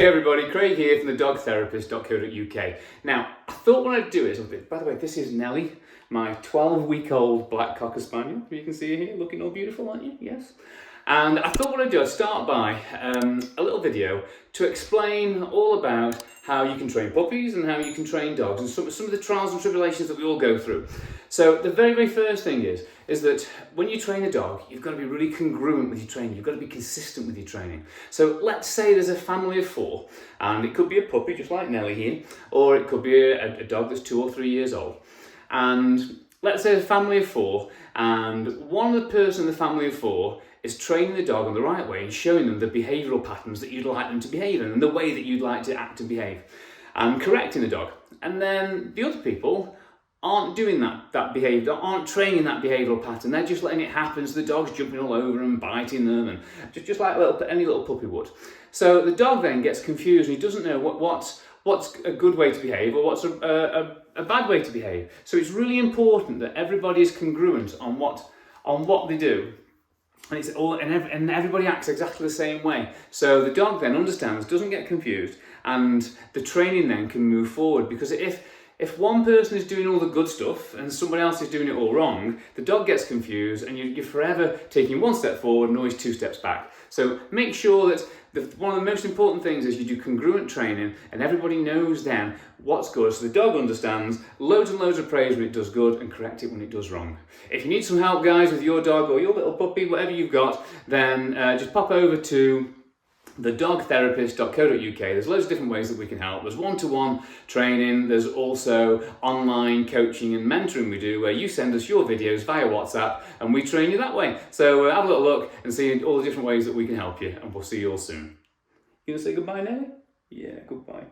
Hey everybody, Craig here from the dogtherapist.co.uk. Now, I thought what I'd do is, by the way, this is Nellie, my 12-week-old black cocker spaniel. You can see her here, looking all beautiful, aren't you? Yes. And I thought what I'd do, I'd start by a little video to explain all about how you can train puppies and how you can train dogs and some of the trials and tribulations that we all go through. So the very, very first thing is that when you train a dog, you've got to be really congruent with your training. You've got to be consistent with your training. So let's say there's a family of 4, and it could be a puppy, just like Nellie here, or it could be a dog that's 2 or 3 years old. And let's say a family of 4, and one of the person in the family of 4 is training the dog in the right way and showing them the behavioural patterns that you'd like them to behave in and the way that you'd like to act and behave, and correcting the dog. And then the other people aren't doing that behaviour, aren't training that behavioural pattern. They're just letting it happen, so the dog's jumping all over them, biting them, and just like any little puppy would. So the dog then gets confused and he doesn't know what's a good way to behave or what's a bad way to behave. So it's really important that everybody is congruent on what they do. And it's all, and everybody acts exactly the same way. So the dog then understands, doesn't get confused, and the training then can move forward. Because if one person is doing all the good stuff and somebody else is doing it all wrong, the dog gets confused and you're forever taking 1 step forward and always 2 steps back. So make sure that one of the most important things is you do congruent training and everybody knows then what's good, so the dog understands, loads and loads of praise when it does good and correct it when it does wrong. If you need some help, guys, with your dog or your little puppy, whatever you've got, then just pop over to thedogtherapist.co.uk. There's loads of different ways that we can help. There's one-to-one training, there's also online coaching and mentoring we do where you send us your videos via WhatsApp and we train you that way. So have a little look and see all the different ways that we can help you, and we'll see you all soon. You gonna say goodbye, Nelly? Yeah, goodbye.